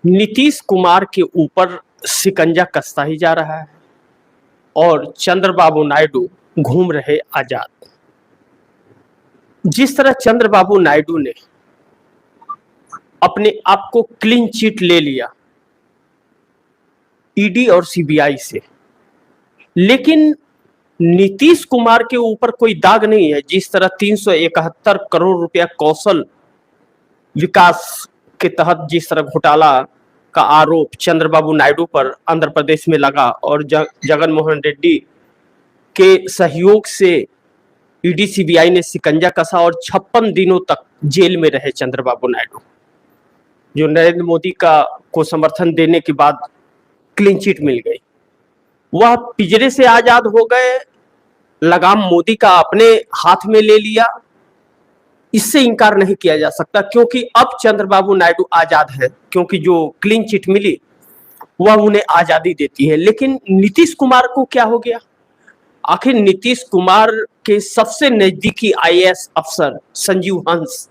नीतीश कुमार के ऊपर शिकंजा कसता ही जा रहा है और चंद्रबाबू नायडू घूम रहे आजाद। जिस तरह चंद्रबाबू नायडू ने अपने आप को क्लीन चिट ले लिया ईडी और सीबीआई से, लेकिन नीतीश कुमार के ऊपर कोई दाग नहीं है। जिस तरह 371 करोड़ रुपया कौशल विकास के तहत जिस तरह घोटाला का आरोप चंद्रबाबू नायडू पर आंध्र प्रदेश में लगा और जगन मोहन रेड्डी के सहयोग से ईडी सीबीआई ने शिकंजा कसा और 56 दिनों तक जेल में रहे चंद्रबाबू नायडू, जो नरेंद्र मोदी को समर्थन देने के बाद क्लीन चिट मिल गई। वह पिंजरे से आजाद हो गए, लगाम मोदी का अपने हाथ में ले लिया। इससे इनकार नहीं किया जा सकता, क्योंकि अब चंद्रबाबू नायडू आजाद है, क्योंकि जो क्लीन चिट मिली वह उन्हें आजादी देती है। लेकिन नीतीश कुमार को क्या हो गया? आखिर नीतीश कुमार के सबसे नजदीकी आईएएस अफसर संजीव हंस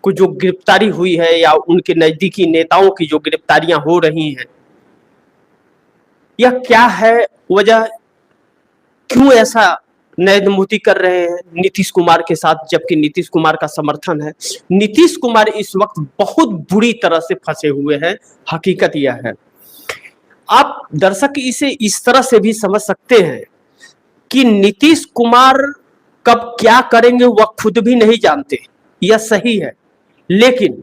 को जो गिरफ्तारी हुई है या उनके नजदीकी नेताओं की जो गिरफ्तारियां हो रही हैं, यह क्या है वजह? क्यों ऐसा नरेंद्र मोदी कर रहे हैं नीतीश कुमार के साथ, जबकि नीतीश कुमार का समर्थन है? नीतीश कुमार इस वक्त बहुत बुरी तरह से फंसे हुए हैं, हकीकत यह है। आप दर्शक इसे इस तरह से भी समझ सकते हैं कि नीतीश कुमार कब क्या करेंगे वह खुद भी नहीं जानते, यह सही है। लेकिन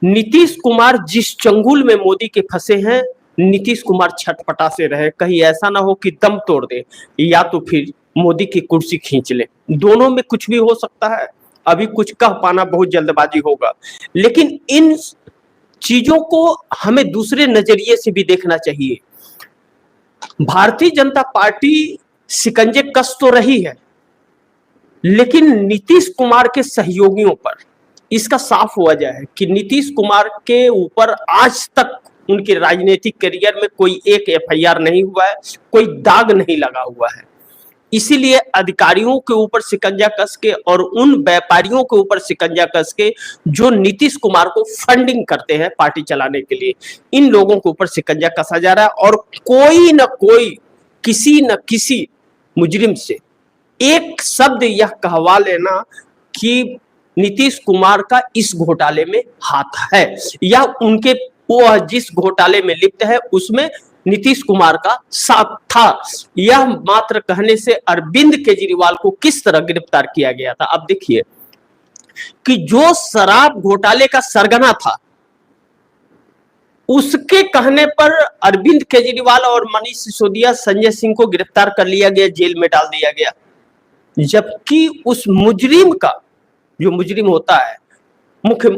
नीतीश कुमार जिस चंगुल में मोदी के फंसे हैं, नीतीश कुमार छटपटा से रहे, कहीं ऐसा ना हो कि दम तोड़ दे या तो फिर मोदी की कुर्सी खींच ले। दोनों में कुछ भी हो सकता है, अभी कुछ कह पाना बहुत जल्दबाजी होगा। लेकिन इन चीजों को हमें दूसरे नजरिए से भी देखना चाहिए। भारतीय जनता पार्टी शिकंजे कस तो रही है, लेकिन नीतीश कुमार के सहयोगियों पर इसका साफ वजह है कि नीतीश कुमार के ऊपर आज तक उनके राजनीतिक करियर में कोई एक एफआईआर नहीं हुआ है, कोई दाग नहीं लगा हुआ है। इसीलिए अधिकारियों के ऊपर शिकंजा कस के और उन व्यापारियों के ऊपर शिकंजा कस के जो नीतीश कुमार को फंडिंग करते हैं पार्टी चलाने के लिए, इन लोगों के ऊपर शिकंजा कसा जा रहा है। और कोई न कोई किसी न किसी मुजरिम से एक शब्द यह कहवा लेना कि नीतीश कुमार का इस घोटाले में हाथ है या उनके वो जिस घोटाले में लिप्त है उसमें नीतीश कुमार का साथ था। यह मात्र कहने से अरविंद केजरीवाल को किस तरह गिरफ्तार किया गया था। अब देखिए कि जो शराब घोटाले का सरगना था, उसके कहने पर अरविंद केजरीवाल और मनीष सिसोदिया, संजय सिंह को गिरफ्तार कर लिया गया, जेल में डाल दिया गया। जबकि उस मुजरिम का, जो मुजरिम होता है, मुख्य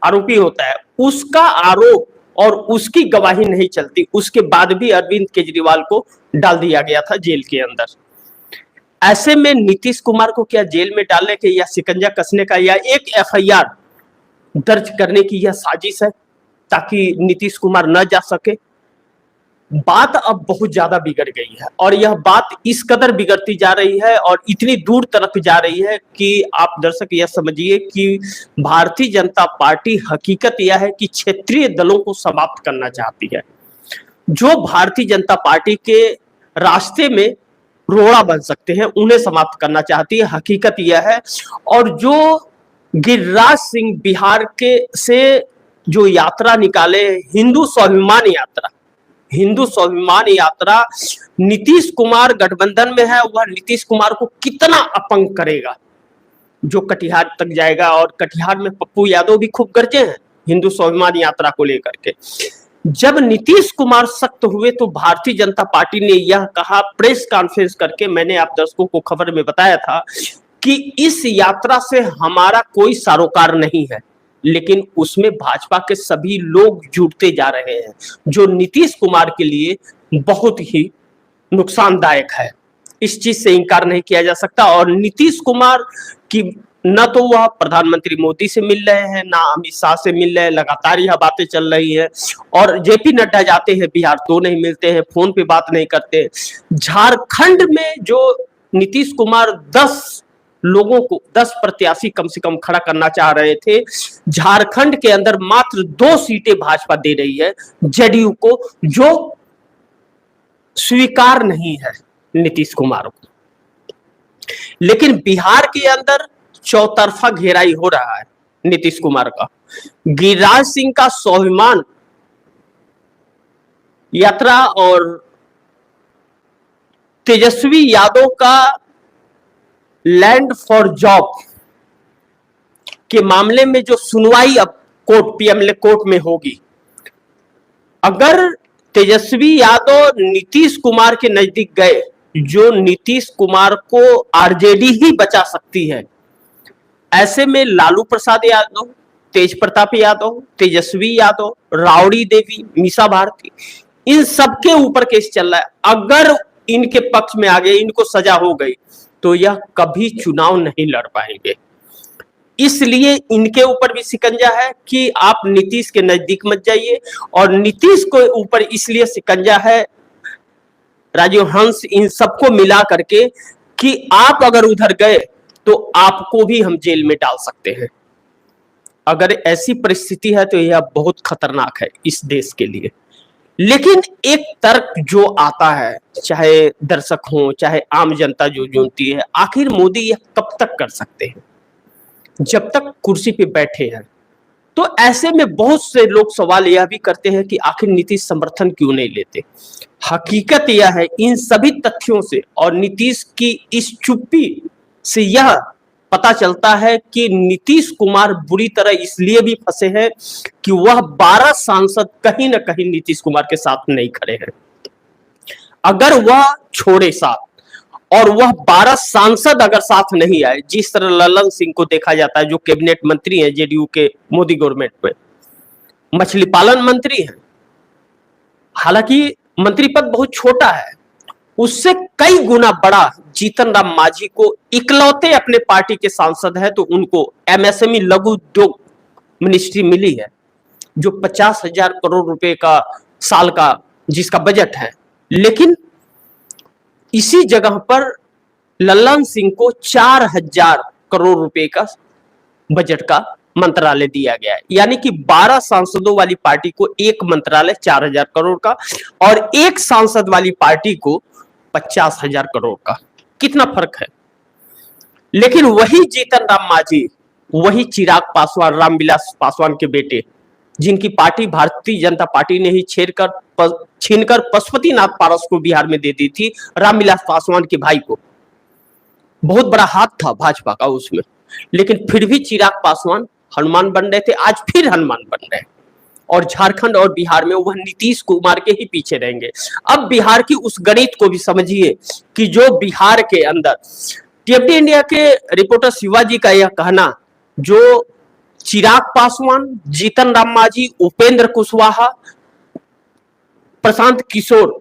आरोपी होता है, उसका आरोप और उसकी गवाही नहीं चलती, उसके बाद भी अरविंद केजरीवाल को डाल दिया गया था जेल के अंदर। ऐसे में नीतीश कुमार को क्या जेल में डालने के या शिकंजा कसने का या एक एफआईआर दर्ज करने की यह साजिश है ताकि नीतीश कुमार न जा सके? बात अब बहुत ज्यादा बिगड़ गई है और यह बात इस कदर बिगड़ती जा रही है और इतनी दूर तक जा रही है कि आप दर्शक यह समझिए कि भारतीय जनता पार्टी हकीकत यह है कि क्षेत्रीय दलों को समाप्त करना चाहती है। जो भारतीय जनता पार्टी के रास्ते में रोड़ा बन सकते हैं उन्हें समाप्त करना चाहती है, हकीकत यह है। और जो गिरिराज सिंह बिहार के से जो यात्रा निकाले, हिंदू स्वाभिमान यात्रा, नीतीश कुमार गठबंधन में है, वह नीतीश कुमार को कितना अपंग करेगा। जो कटिहार तक जाएगा और कटिहार में पप्पू यादव भी खूब गरजे हैं हिंदू स्वाभिमान यात्रा को लेकर के। जब नीतीश कुमार सख्त हुए तो भारतीय जनता पार्टी ने यह कहा प्रेस कॉन्फ्रेंस करके, मैंने आप दर्शकों को खबर में बताया था कि इस यात्रा से हमारा कोई सरोकार नहीं है, लेकिन उसमें भाजपा के सभी लोग जुटते जा रहे हैं, जो नीतीश कुमार के लिए बहुत ही नुकसानदायक है। इस चीज से इनकार नहीं किया जा सकता। और नीतीश कुमार की न तो वह प्रधानमंत्री मोदी से मिल रहे हैं, ना अमित शाह से मिल रहे हैं, लगातार यह बातें चल रही है। और जेपी नड्डा जाते हैं बिहार तो नहीं मिलते हैं, फोन पे बात नहीं करते। झारखंड में जो नीतीश कुमार 10 लोगों को 10 प्रत्याशी कम से कम खड़ा करना चाह रहे थे। झारखंड के अंदर मात्र 2 सीटें भाजपा दे रही है जेडीयू को, जो स्वीकार नहीं है नीतीश कुमार को। लेकिन बिहार के अंदर चौतरफा घेराई हो रहा है नीतीश कुमार का। गिरिराज सिंह का स्वाभिमान यात्रा और तेजस्वी यादव का लैंड फॉर जॉब के मामले में जो सुनवाई अब पीएमएलए कोर्ट में होगी, अगर तेजस्वी यादव नीतीश कुमार के नजदीक गए, जो नीतीश कुमार को आरजेडी ही बचा सकती है, ऐसे में लालू प्रसाद यादव, तेज प्रताप यादव, तेजस्वी यादव, राबड़ी देवी, मीसा भारती, इन सबके ऊपर केस चल रहा है। अगर इनके पक्ष में आ गए, इनको सजा हो गई, तो यह कभी चुनाव नहीं लड़ पाएंगे। इसलिए इनके ऊपर भी शिकंजा है कि आप नीतीश के नजदीक मत जाइए, और नीतीश को ऊपर इसलिए शिकंजा है राजीव हंस इन सबको मिला करके कि आप अगर उधर गए तो आपको भी हम जेल में डाल सकते हैं। अगर ऐसी परिस्थिति है तो यह बहुत खतरनाक है इस देश के लिए। लेकिन एक तर्क जो आता है, चाहे दर्शक हो चाहे आम जनता जो जुनती है, आखिर मोदी यह कब तक कर सकते हैं जब तक कुर्सी पे बैठे हैं। तो ऐसे में बहुत से लोग सवाल यह भी करते हैं कि आखिर नीतीश समर्थन क्यों नहीं लेते। हकीकत यह है, इन सभी तथ्यों से और नीतीश की इस चुप्पी से यह पता चलता है कि नीतीश कुमार बुरी तरह इसलिए भी फंसे हैं कि वह 12 सांसद कहीं ना कहीं नीतीश कुमार के साथ नहीं खड़े हैं। अगर वह छोड़े साथ और वह 12 सांसद अगर साथ नहीं आए, जिस तरह ललन सिंह को देखा जाता है जो कैबिनेट मंत्री हैं जेडीयू के मोदी गवर्नमेंट में, मछली पालन मंत्री हैं, हालांकि मंत्री पद बहुत छोटा है, उससे कई गुना बड़ा जीतन राम मांझी को इकलौते अपने पार्टी के सांसद है, तो उनको एमएसएमई लघु उद्योग मिनिस्ट्री मिली है जो 50,000 करोड़ रुपए का साल का जिसका बजट है। लेकिन इसी जगह पर ललन सिंह को 4,000 करोड़ रुपए का बजट का मंत्रालय दिया गया है। यानी कि 12 सांसदों वाली पार्टी को एक मंत्रालय 4,000 करोड़ का, और एक सांसद वाली पार्टी को 50,000 करोड़ का। कितना फर्क है। लेकिन वही जीतन राम मांझी, वही चिराग पासवान, रामविलास पासवान के बेटे, जिनकी पार्टी भारतीय जनता पार्टी ने ही छीनकर पशुपतिनाथ पारस को बिहार में दे दी थी, रामविलास पासवान के भाई को। बहुत बड़ा हाथ था भाजपा का उसमें, लेकिन फिर भी चिराग पासवान हनुमान बन रहे थे, आज फिर हनुमान बन रहे हैं, और झारखंड और बिहार में वह नीतीश कुमार के ही पीछे रहेंगे। अब बिहार की उस गणित को भी समझिए कि जो बिहार के अंदर टीएमटी इंडिया के रिपोर्टर शिवाजी का यह कहना, जो चिराग पासवान, जीतन राम मांझी, उपेंद्र कुशवाहा, प्रशांत किशोर,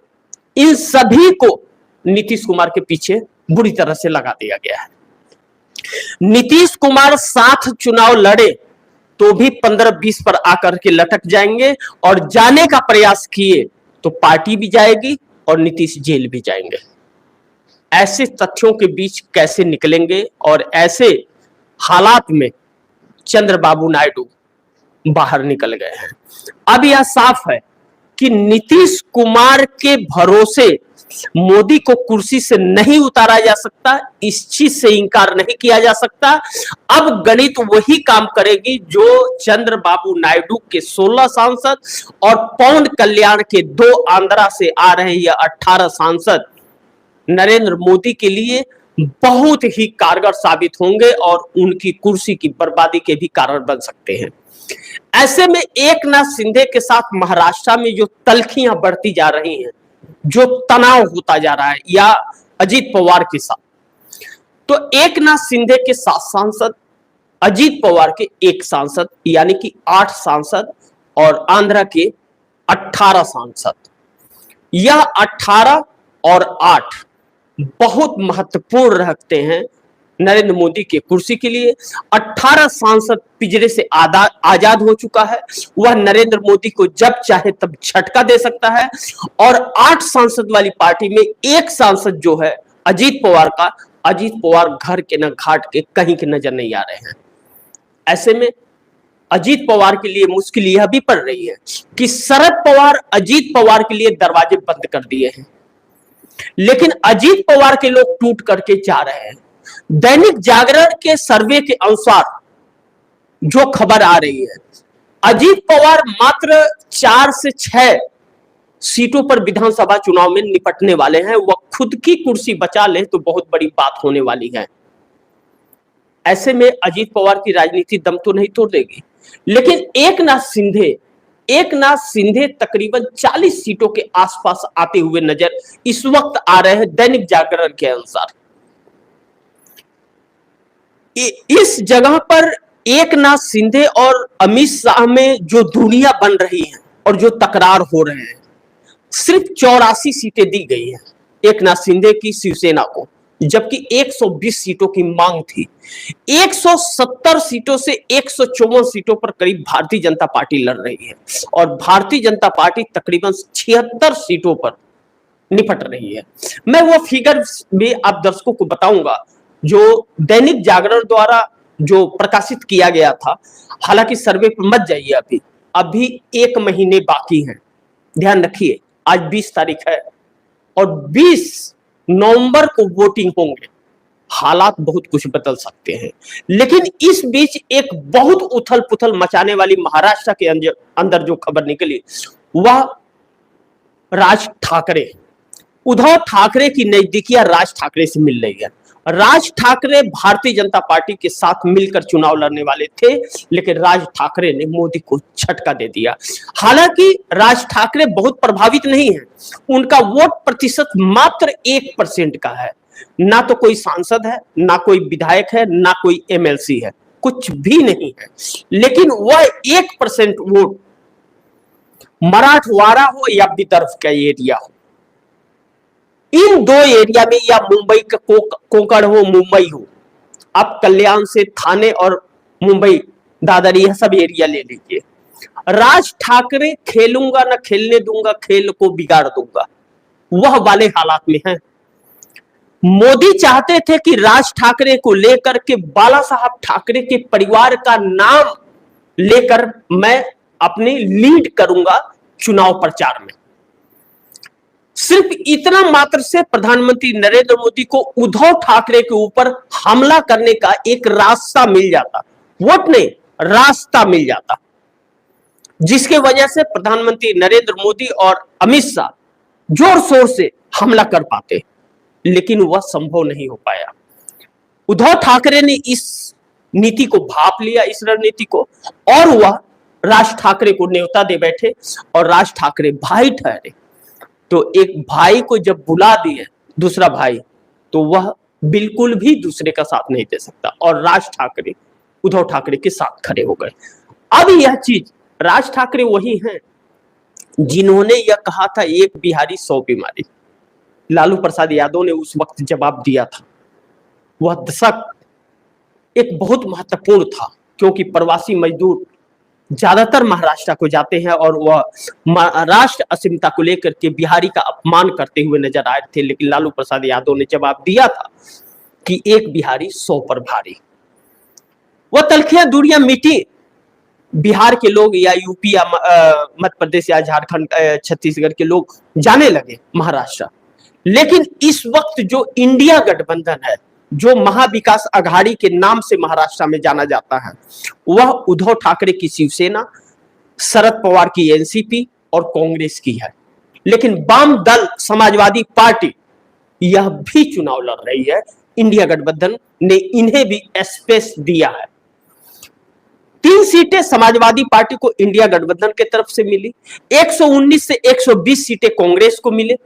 इन सभी को नीतीश कुमार के पीछे बुरी तरह से लगा दिया गया है। नीतीश कुमार साथ चुनाव लड़े तो भी 15-20 पर आकर के लटक जाएंगे, और जाने का प्रयास किए तो पार्टी भी जाएगी और नीतीश जेल भी जाएंगे। ऐसे तथ्यों के बीच कैसे निकलेंगे, और ऐसे हालात में चंद्रबाबू नायडू बाहर निकल गए हैं। अब यह साफ है कि नीतीश कुमार के भरोसे मोदी को कुर्सी से नहीं उतारा जा सकता, इस चीज से इंकार नहीं किया जा सकता। अब गणित वही काम करेगी जो चंद्रबाबू नायडू के 16 सांसद और पवन कल्याण के 2 आंध्रा से आ रहे ये 18 सांसद नरेंद्र मोदी के लिए बहुत ही कारगर साबित होंगे और उनकी कुर्सी की बर्बादी के भी कारण बन सकते हैं। ऐसे में एकनाथ शिंदे के साथ महाराष्ट्र में जो तल्खियां बढ़ती जा रही हैं, जो तनाव होता जा रहा है, या अजीत पवार के साथ, तो एकनाथ शिंदे के 7 सांसद, अजीत पवार के 1 सांसद, यानी कि 8 सांसद, और आंध्र के 18 सांसद। यह 18 और 8 बहुत महत्वपूर्ण रखते हैं नरेंद्र मोदी के कुर्सी के लिए। 18 सांसद पिंजरे से आजाद हो चुका है, वह नरेंद्र मोदी को जब चाहे तब झटका दे सकता है, और 8 सांसद वाली पार्टी में 1 सांसद जो है अजीत पवार का अजीत पवार घर के न घाट के कहीं के नजर नहीं आ रहे हैं। ऐसे में अजीत पवार के लिए मुश्किल यह भी पड़ रही है कि शरद पवार अजीत पवार के लिए दरवाजे बंद कर दिए हैं, लेकिन अजीत पवार के लोग टूट करके जा रहे हैं। दैनिक जागरण के सर्वे के अनुसार जो खबर आ रही है, अजीत पवार मात्र 4 से 6 सीटों पर विधानसभा चुनाव में निपटने वाले हैं। वह खुद की कुर्सी बचा ले तो बहुत बड़ी बात होने वाली है। ऐसे में अजीत पवार की राजनीति दम तो नहीं तोड़ देगी, लेकिन एक नाथ शिंदे तकरीबन 40 सीटों के आसपास आते हुए नजर इस वक्त आ रहे हैं दैनिक जागरण के अनुसार। इस जगह पर एक नाथ शिंदे और अमित शाह में जो दूरियां बन रही हैं और जो तकरार हो रहे हैं, सिर्फ 84 सीटें दी गई हैं एक नाथ शिंदे की शिवसेना को, जबकि 120 सीटों की मांग थी। 170 सीटों से 154 सीटों पर करीब भारतीय जनता पार्टी लड़ रही है और भारतीय जनता पार्टी तकरीबन 76 सीटों पर निपट रही है। मैं वो फिगर भी आप दर्शकों को बताऊंगा जो दैनिक जागरण द्वारा जो प्रकाशित किया गया था। हालांकि सर्वे पर मत जाइए, अभी 1 महीने बाकी हैं। ध्यान रखिए, आज 20 तारीख है और 20 नवंबर को वोटिंग होंगे। हालात बहुत कुछ बदल सकते हैं, लेकिन इस बीच एक बहुत उथल पुथल मचाने वाली महाराष्ट्र के अंदर जो खबर निकली, वह राज ठाकरे, उद्धव ठाकरे की नजदीकियां राज ठाकरे से मिल रही है। राज ठाकरे भारतीय जनता पार्टी के साथ मिलकर चुनाव लड़ने वाले थे, लेकिन राज ठाकरे ने मोदी को झटका दे दिया। हालांकि राज ठाकरे बहुत प्रभावित नहीं है, उनका वोट प्रतिशत मात्र 1% का है। ना तो कोई सांसद है, ना कोई विधायक है, ना कोई एमएलसी है, कुछ भी नहीं है, लेकिन वह 1% वोट मराठवाड़ा हो या विदर्भ का एरिया हो, इन 2 एरिया में, या मुंबई का कोंकण हो, मुंबई हो, आप कल्याण से थाने और मुंबई दादर यह सब एरिया ले लीजिए, राज ठाकरे खेलूंगा ना खेलने दूंगा, खेल को बिगाड़ दूंगा, वह वाले हालात में हैं। मोदी चाहते थे कि राज ठाकरे को लेकर के बाला साहब ठाकरे के परिवार का नाम लेकर मैं अपनी लीड करूंगा चुनाव प्रचार में। सिर्फ इतना मात्र से प्रधानमंत्री नरेंद्र मोदी को उद्धव ठाकरे के ऊपर हमला करने का एक रास्ता मिल जाता, वोट नहीं, रास्ता मिल जाता, जिसके वजह से प्रधानमंत्री नरेंद्र मोदी और अमित शाह जोर शोर से हमला कर पाते, लेकिन वह संभव नहीं हो पाया। उद्धव ठाकरे ने इस नीति को भांप लिया, इस रणनीति को, और वह राज ठाकरे को न्योता दे बैठे और राज ठाकरे भाई ठहरे। तो एक भाई को जब बुला दिए दूसरा भाई, तो वह बिल्कुल भी दूसरे का साथ नहीं दे सकता, और राज ठाकरे उद्धव ठाकरे के साथ खड़े हो गए। अब यह चीज, राज ठाकरे वही हैं जिन्होंने यह कहा था 1 बिहारी 100 बीमारी। लालू प्रसाद यादव ने उस वक्त जवाब दिया था। वह दशक एक बहुत महत्वपूर्ण था, क्योंकि प्रवासी मजदूर ज्यादातर महाराष्ट्र को जाते हैं और वह महाराष्ट्र अस्मिता को लेकर के बिहारी का अपमान करते हुए नजर आए थे, लेकिन लालू प्रसाद यादव ने जवाब दिया था कि 1 बिहारी 100 पर भारी। वह तलखियां दूरियां मिटी, बिहार के लोग या यूपी या मध्य प्रदेश या झारखंड छत्तीसगढ़ के लोग जाने लगे महाराष्ट्र। लेकिन इस वक्त जो इंडिया गठबंधन है, जो महाविकास अघाड़ी के नाम से महाराष्ट्र में जाना जाता है, वह उद्धव ठाकरे की शिवसेना, शरद पवार की एनसीपी और कांग्रेस की है। लेकिन वाम दल समाजवादी पार्टी यह भी चुनाव लड़ रही है। इंडिया गठबंधन ने इन्हें भी स्पेस दिया है। 3 सीटें समाजवादी पार्टी को इंडिया गठबंधन के तरफ से मिली, 119 से 120 सीटें कांग्रेस को मिले।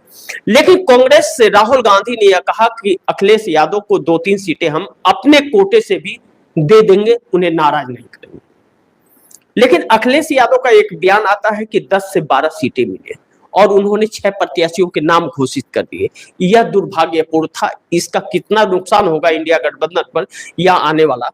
लेकिन कांग्रेस से राहुल गांधी ने यह कहा कि अखिलेश यादव को 2-3 सीटें हम अपने कोटे से भी दे देंगे, उन्हें नाराज नहीं करेंगे। लेकिन अखिलेश यादव का एक बयान आता है कि 10 से 12 सीटें मिले और उन्होंने 6 प्रत्याशियों के नाम घोषित कर दिए। यह दुर्भाग्यपूर्ण था। इसका कितना नुकसान होगा इंडिया गठबंधन पर, यह आने वाला